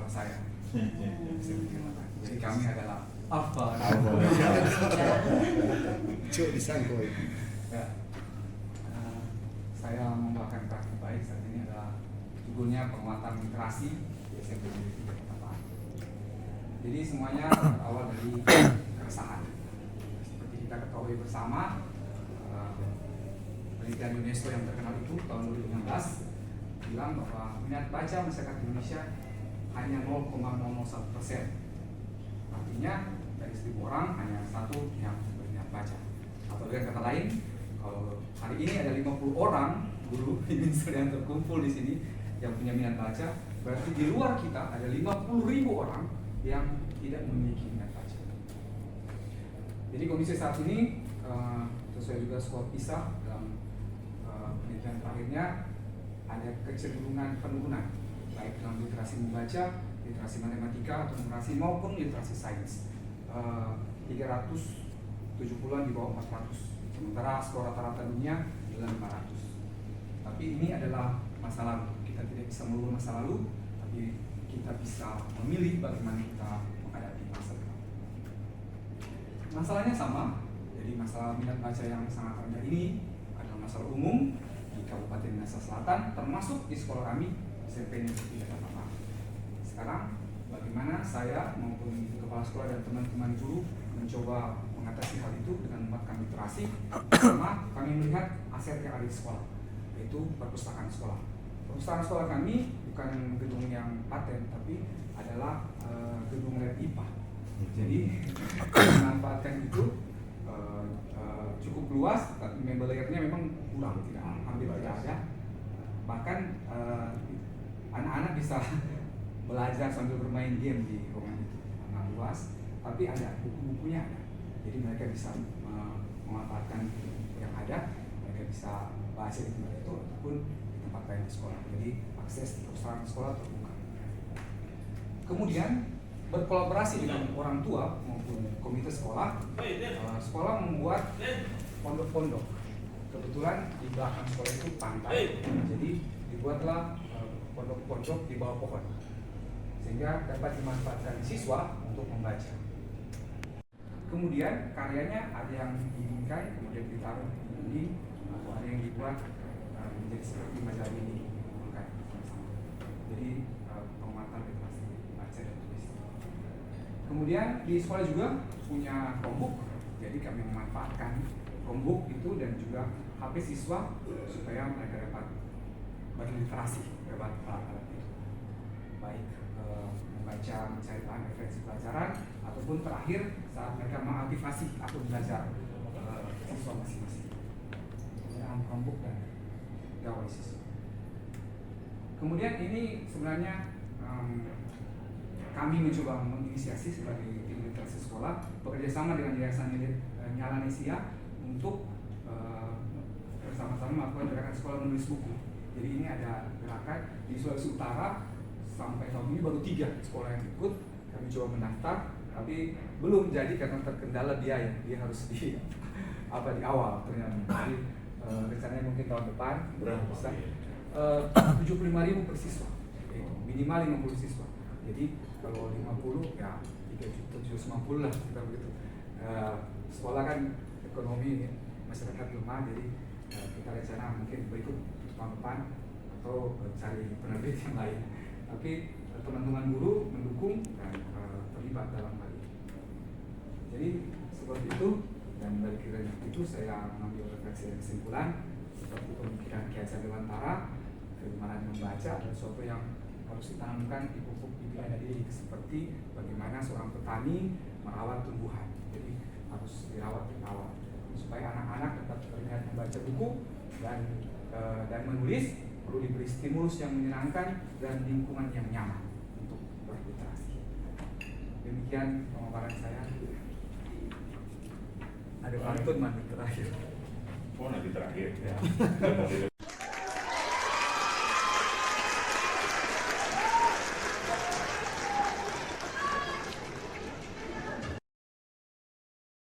suara saya. Jadi kami adalah apa? Cuk disangkoi. Ya. Saya membawakan praktik baik saat ini adalah judulnya penguatan literasi di SMP Negeri 3 Kota Palu. Jadi semuanya berawal dari keresahan. Seperti kita ketahui bersama, penelitian UNESCO yang terkenal itu tahun 2016 bilang bahwa minat baca masyarakat Indonesia hanya 0,001%. Artinya dari 1.000 orang hanya satu yang berminat baca. Atau dengan kata lain, kalau hari ini ada 50 orang guru yang terkumpul di sini yang punya minat baca, berarti di luar kita ada 50.000 orang yang tidak memiliki minat baca. Jadi kondisi saat ini sesuai juga skor PISA dalam penelitian terakhirnya ada kecenderungan penurunan baik dalam literasi membaca, literasi matematika atau numerasi maupun literasi sains. 370-an di bawah 400. Sementara skor rata-rata dunia adalah 500. Tapi ini adalah masa lalu. Kita tidak bisa mengubah masa lalu, tapi kita bisa memilih bagaimana kita menghadapi masa depan. Masalahnya sama. Jadi masalah minat baca yang sangat rendah ini adalah masalah umum di Kabupaten Minahasa Selatan, termasuk di sekolah kami SMP Negeri 3 Kota Palu. Sekarang bagaimana saya maupun kepala sekolah dan teman-teman guru mencoba mengatasi hal itu dengan membuatkan literasi. Pertama, kami melihat aset yang ada di sekolah, yaitu perpustakaan sekolah. Perpustakaan sekolah kami bukan gedung yang paten, tapi adalah gedung lab IPA. Jadi memanfaatkan itu cukup luas, tapi member layernya memang kurang, hampir tidak ada. Bahkan anak-anak bisa belajar sambil bermain game di ruangan itu, sangat luas, tapi ada buku-bukunya ada. Jadi mereka bisa memanfaatkan yang ada, mereka bisa baca di tempat itu ataupun di tempat lain di sekolah. Jadi akses di perpustakaan sekolah terbuka. Kemudian berkolaborasi dengan orang tua maupun komite sekolah, sekolah membuat pondok-pondok. Kebetulan di belakang sekolah itu pantai, jadi dibuatlah pondok-pondok di bawah pohon, sehingga dapat dimanfaatkan siswa untuk membaca. Kemudian karyanya ada yang dibingkai, kemudian ditaruh di atau ada yang dibuat menjadi seperti majalah ini. Jadi penguatan literasi baca dan tulis. Kemudian di sekolah juga punya Chromebook, jadi kami memanfaatkan Chromebook itu dan juga HP siswa supaya mereka dapat berliterasi, dapat alat-alat itu, baik membaca, mencari bahan referensi pelajaran, ataupun terakhir saat mereka mengaktifasi akun belajar siswa masing-masing dengan Chromebook dan gawai siswa. Kemudian ini sebenarnya kami mencoba menginisiasi sebagai tim literasi sekolah bekerjasama dengan Yayasan Nyala Nesia untuk bersama-sama melakukan gerakan sekolah menulis buku. Jadi ini ada gerakan di Sulawesi Utara, sampai tahun ini baru 3 sekolah yang ikut. Kami coba mendaftar, tapi belum jadi karena terkendala biaya. Dia harus di awal ternyata. Jadi rencananya mungkin tahun depan bisa 75.000 per siswa, minimal 50 siswa. Jadi kalau 50 ya 3.750 lah kita begitu. Sekolah kan ekonomi masyarakat lemah, jadi kita rencana mungkin berikut tahun depan atau cari penerbit yang lain. Tapi teman-teman guru mendukung dan terlibat dalam hal ini. Jadi seperti itu, dan dari kiranya itu saya mengambil refleksi dan kesimpulan seperti pemikiran Ki Hajar Dewantara, bagaimana membaca adalah sesuatu yang harus ditanamkan di pupuk di bela diri, seperti bagaimana seorang petani merawat tumbuhan. Jadi harus dirawat dari awal supaya anak-anak dapat terlihat membaca buku dan menulis. Perlu diberi stimulus yang menyenangkan dan lingkungan yang nyaman untuk berliterasi. Demikian pemaparan saya. Ada pantun terakhir. Oh, nanti terakhir. Ya.